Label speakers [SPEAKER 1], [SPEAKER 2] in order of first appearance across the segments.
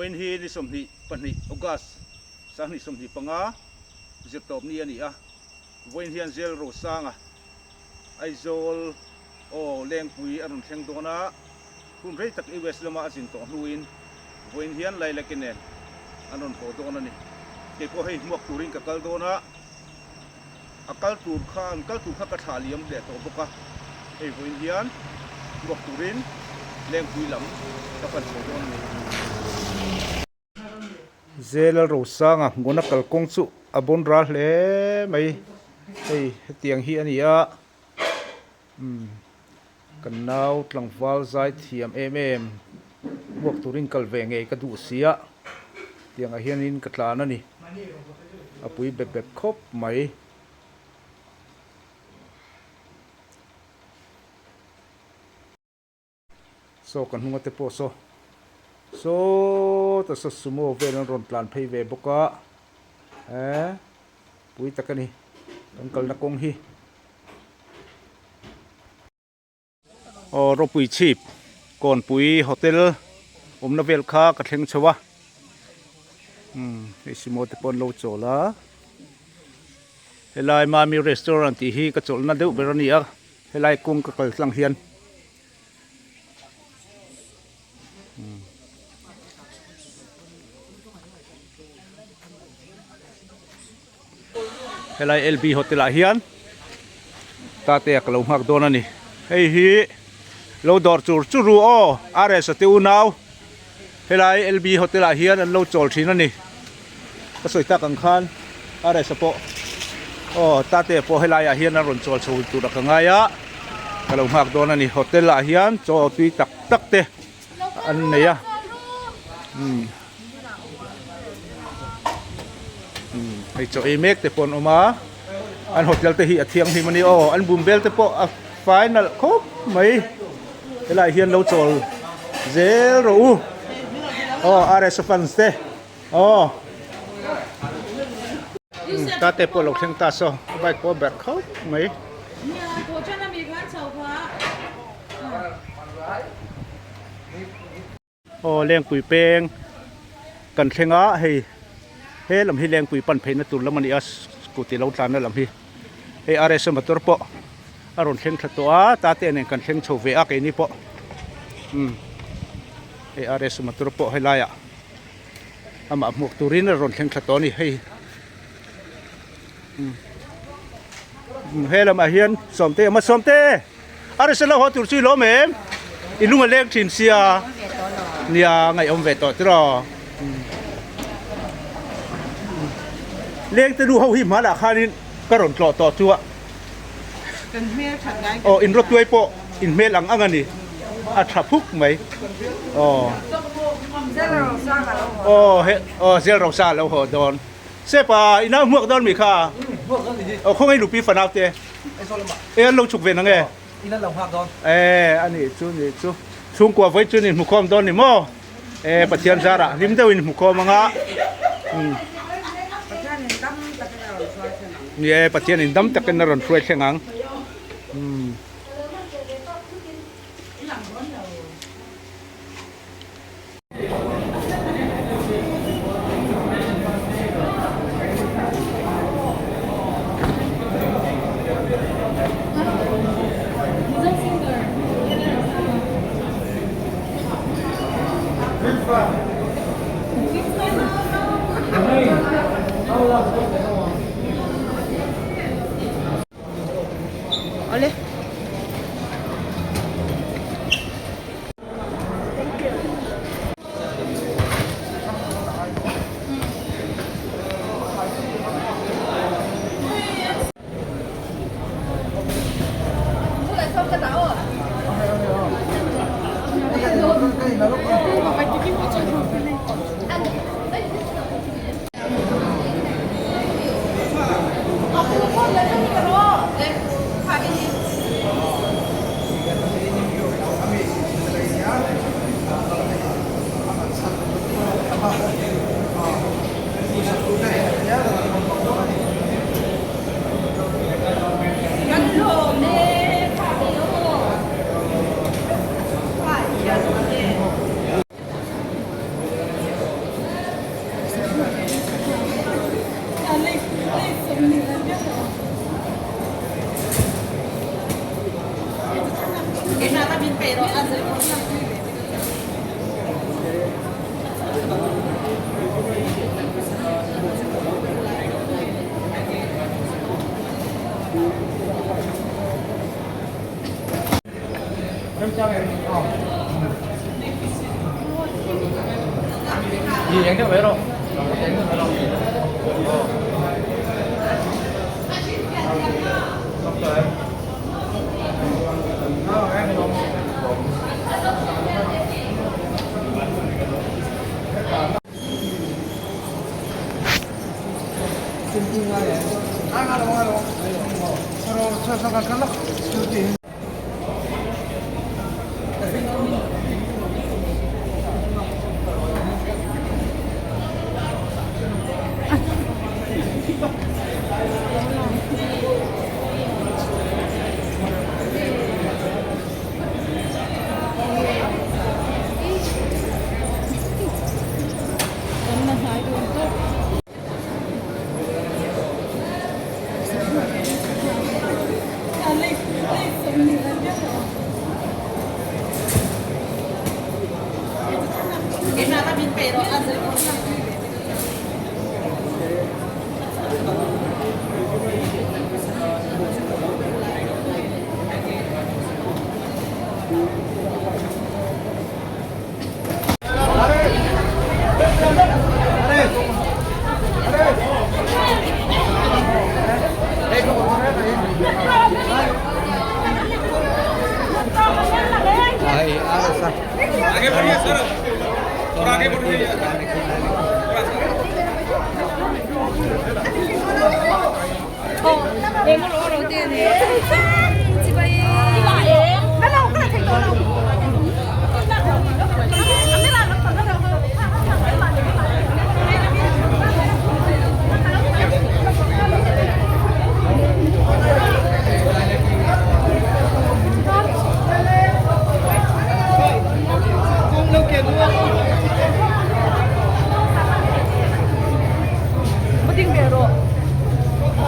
[SPEAKER 1] วันฮีนิสมนิปันนิออกัสสังนิสมนิปังอาเจ็บตบนี่อันนี้วันฮีอันเจลโรซังไอโซลโอแรงปุยอันนั้นแข็งตัวนะคุณเรตักอีเวสเลมาสินตัวนูอินวันฮีอันไล่เล็กเนนอันนั้นโผล่ตัวนั้นนี่เก็บพอให้หมวกตูรินกับกัลตัวนะกัลตูข้างกัลตูข้ากระถาเลี้ยมเด็ดตัวบุกะไอวันฮีอันหมวกตูรินแรงปุยหลังกับกันโผล่ตัวนี้เจลโรซังงุนักกัลกงสุอบนรัลเล่ไม่ไอเตียงฮีอันนี้กันนาวตลังวาลไซต์เทียมบวกตุรินกัลเวงเอกระดูเสียเตียงอาเฮียนินกัตลานั่นนี่อปุยแบบครบไหมโซกันหัวเตโปโซแต่สสมุเวลันรอนพลานเพย์เวบกะปุยตะกันนี่กันกัลนักงฮีรปุยชีพก่อนปุยโฮเทลนาเวลคากระเทงชวะไอซิโมเตปอนโลโจลาเฮลัยมามีรีสอร์ทที่ฮีกระโจลนั่นเดือบเบรนีอะเฮลัยกุ้งกระกลังเฮียนเฮลัยเอลบีโฮเทลเฮียนตาเตะกลงหักโดนนี่เฮ้ยฮีเราดอร์จูรูโออาร์เอสติวนาวเฮลัยเอลบีโฮเทลเฮียนเราโจลทีนั่นนี่ก็สวยตากังคันอาร์เอสปอตาเตะปอเฮลัยเฮียนนั่นรอนโจลสูตุระกังไงอะกลงหักโดนนี่โฮเทลเฮียนโจตุยตักเตะอันนี้อะไอโจเอเมกเตปอนออกมาอันโฮเทลเตหีเทียงที่มันนี่อันบุมเบลเตปอไฟนั่นครบไหมเฮลัยเฮียนเราโจลเซโร่อาร์เอสฟันสเตตาเตปอลกเทงตาโซใบโคแบกเขาไหมเลี้ยงปุ๋ยเป้งกันเทงอ่ะเฮ้ลำฮีเลี้ยงปุ๋ยปั่นเพนตุลแล้วมันอีสกุฏิเราทานนั่นลำฮีอาร์เอสมาตัวปออารมณ์เทงขัดตัวตาเตเนี่ยกันเทงโชว์เวอักไอ้นี่ปออาร์เอสมาตัวปอให้ไล่อะอามาหมวกตุรินอารมณ์เทงขัดตัวนี่ให้ลำอาเฮียนสมเตมาสมเตอาร์เอสเราหัวตุรซีล้อมอิลุงเล็กถิ่นเสียเนี่ยไงอมเวตตรอเลี้ยงจะดูเขาหิมะละคานินกระรอนต่อจั่วอินรถตัวโปอินเมลังอังนี่อัฐพุกไหมเซลเราซาแล้วหัวดอนเสปาอิน่าหมวกดอนมีค่ะคงให้ลูกปีฝันเอาเตลงฉุกเวนังไงอิน่าเราหักดอนอันนี้ช่วงกว่าไว้จุนี่หมู่คอมดอนนี่มั้งปัจจัยซาระริมเตวินหมู่คอมังอ่ะนี่ปัจจัยนินดัมตะกันนรนช่วยเชียงังเอาเลย
[SPEAKER 2] que nada bien, pero hacemos
[SPEAKER 3] gì vậy các bạn đâu que nada bien, pero hacemos Ahí, ahora está.
[SPEAKER 4] आगे बढ़िए सर और आगे बढ़िए
[SPEAKER 5] 내 몰라 어디에 내 집에 이거 아니에요? 맨날 오늘 된 거라고.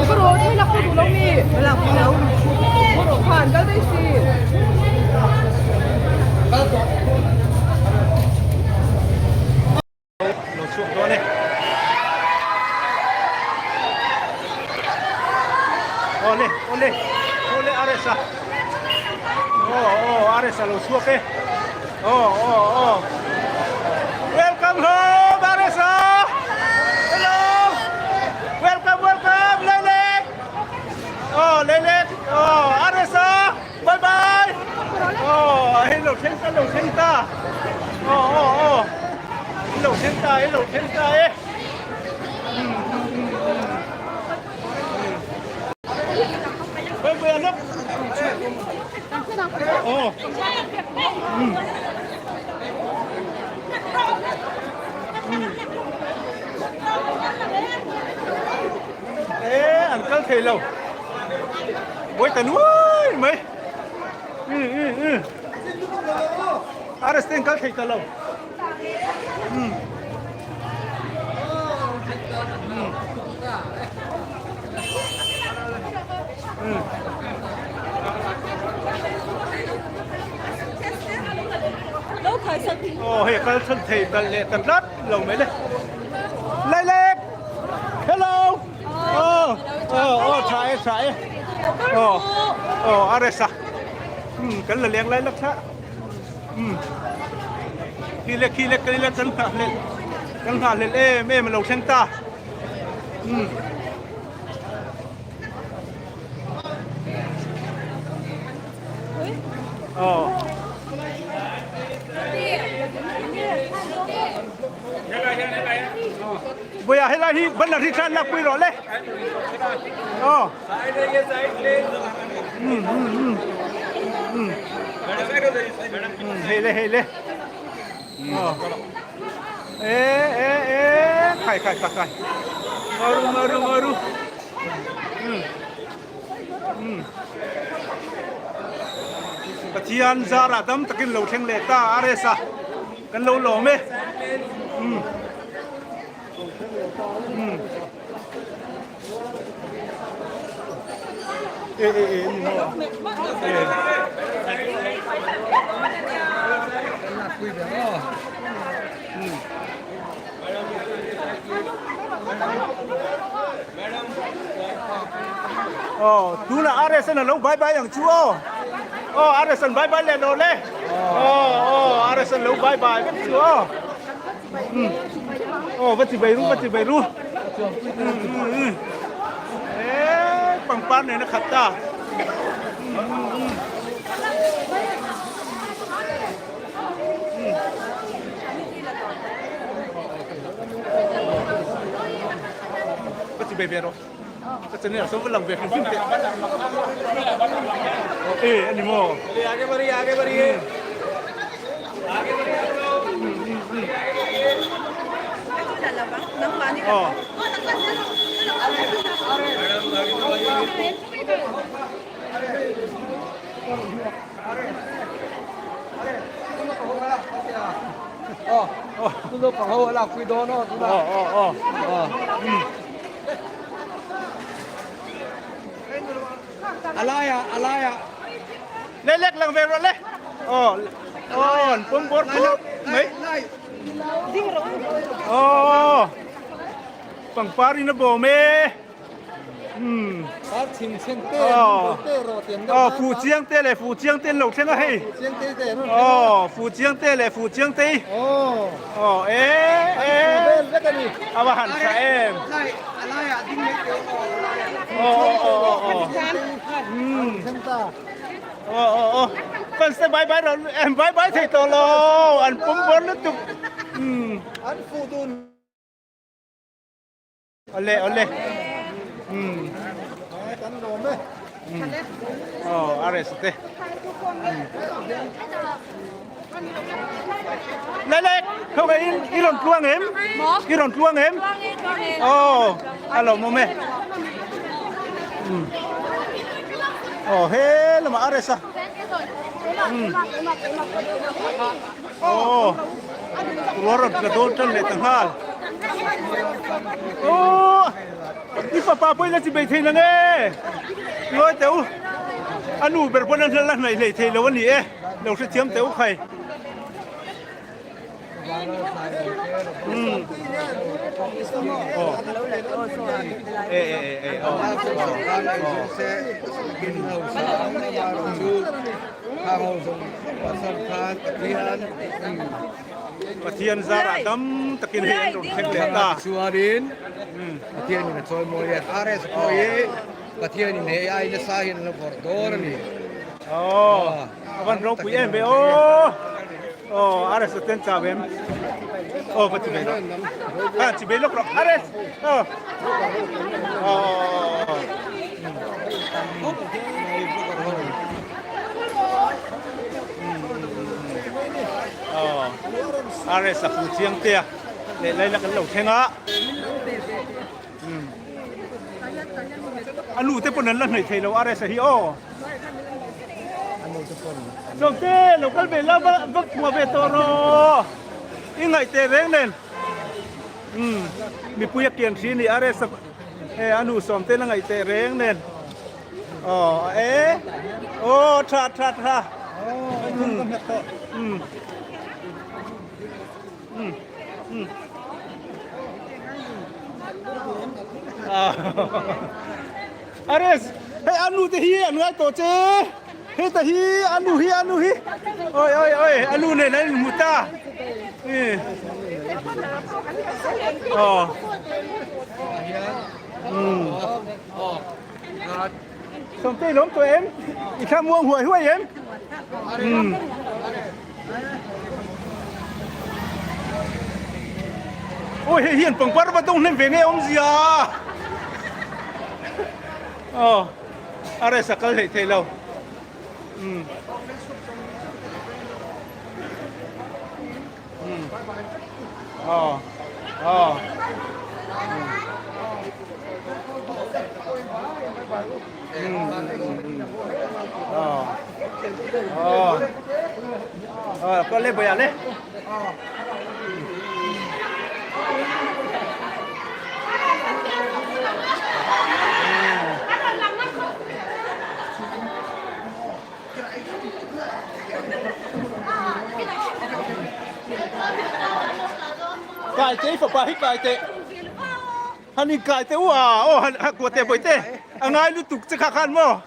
[SPEAKER 5] 이거로 탈락도 누렁이 연락 나오고 안 가듯이
[SPEAKER 1] lột xuống đó này ole aresa aresa lột xuống cái welcome home aresa hello welcome Lilac Lilac aresa bye bye hello senta hello senta eh bây giờ lúc ăn cơm thầy lâu bối tần ui mấy Arestin cơm thầy tần lâu hệ cơm thân thầy tần lệ tần lát lâu mấy đây Lilac hello trái aresa cái là liang Lilac sa khi lệ cái là chân thả lên em mà lầu sang ta bây giờ hay là hi vẫn là thi san là quy rồi đấy hay lên khai maru Katian zara dam takin lo theng le ta aresa kan lo lo me นี่เนาะ
[SPEAKER 2] คุยแบบว่า
[SPEAKER 1] อ๋อดูนะอาร์เรสันลงบายบายอย่างชัวอ๋ออาร์เรสันบายบายเลยโดนเลยอ๋ออาร์เรสันลงบายบายกันชัวอ๋อวัดจิไปรู้ปังปันเนี่ยนะครับตาวัดจิไปเบโรก็จะเนี่ยสมบูรณ์แบบฟิล์มเตะอันนี้โม่आगे बढ़िएอ๋อ
[SPEAKER 2] तुम लोग कहो वाला कोई दोनोंอะไรอ่ะ
[SPEAKER 1] เล็กๆลังเวรเลยอ๋อปุ่มบดปุ๊บไหมอ๋อปังปารินโบเม
[SPEAKER 2] ปาชิงเชียงเต้โรเตียน
[SPEAKER 1] ฟูเจียงเต้เลยฟูเจียงเต้หลงเชียงก็ให้
[SPEAKER 2] เชียงเต้นู่น
[SPEAKER 1] ฟูเจียงเต้เลยฟูเจียงเต้เอ๊
[SPEAKER 2] แล้วกันนี่
[SPEAKER 1] เอามาหันใส่
[SPEAKER 2] อะไรอ่ะดิ้งเล็กเชียงตา
[SPEAKER 1] คนสบายเราบายที่ตัวเราอันปุ่มบนแล้วจุก
[SPEAKER 2] อันฟูดุน
[SPEAKER 1] เอาเลย
[SPEAKER 2] กันโดมไหม
[SPEAKER 1] อะไรสิเต้เล็กๆเขาไปอีหล่นกลวงเห็มฮัลโหลโมเมเฮ้แล้วมาอะไรซะตัวรถกระโดดจนเลยตั้งห้านี่ป้าไปแล้วจะไปที่นั่นเองเดี๋ยวอันนู้นเป็นคนนั้นละไหนเลยที่เราวันนี้เราจะเชื่อมเดี๋ยวใครปะเทียนซาระดำตะกินเห็นตรงเข็มเหลืองตา
[SPEAKER 2] ชัวรินปะเทียนนี่ช่วยมวยอาร์เอสโอยปะเทียนนี่ไอ้เนี่ยสาหินเราพอดอร์นี่
[SPEAKER 1] วันเราปุยเอ็มเบอาร์เอสเต็นจ่าเบมปะจิเบลจิเบลกหรออาร์เอสอาร์เอสฟูเชียงเตียเลยแล้วกันเหล่าเชงะอันนู้นเต้ปนนั้นละหน่อยเทเราอาร์เอสฮิโอจงเต้เราก็เป็นแล้วบักมาเบตโรยังไงเตะเร่งเน่นมีปุยเกียงชีนี่อาร์เอสอันนู้นสมเต้ยังไงเตะเร่งเน่นทราอาร์เอสเฮ้ยอันนู้นที่อันนู้นตัวเจ้เฮ้ยแต่ฮีอันนู้นโอ้ยอันนู้นเนี่ยนั่นมุตาสมตีล้มตัวเอ็มอีกข้ามวงหัวห้วยเอ็มโอ้ยเฮียนปังปัดมาตรงนั้นเวงไงอมเสียอะไรสักอะไรเทเราก็เล่นไปอย่างนี้ Cài chế phải phải cài chế. Hắn đi cài chế à? Ô hắn của tệ bồi tệ. Anh ai lúc tục sẽ khắc khăn mò.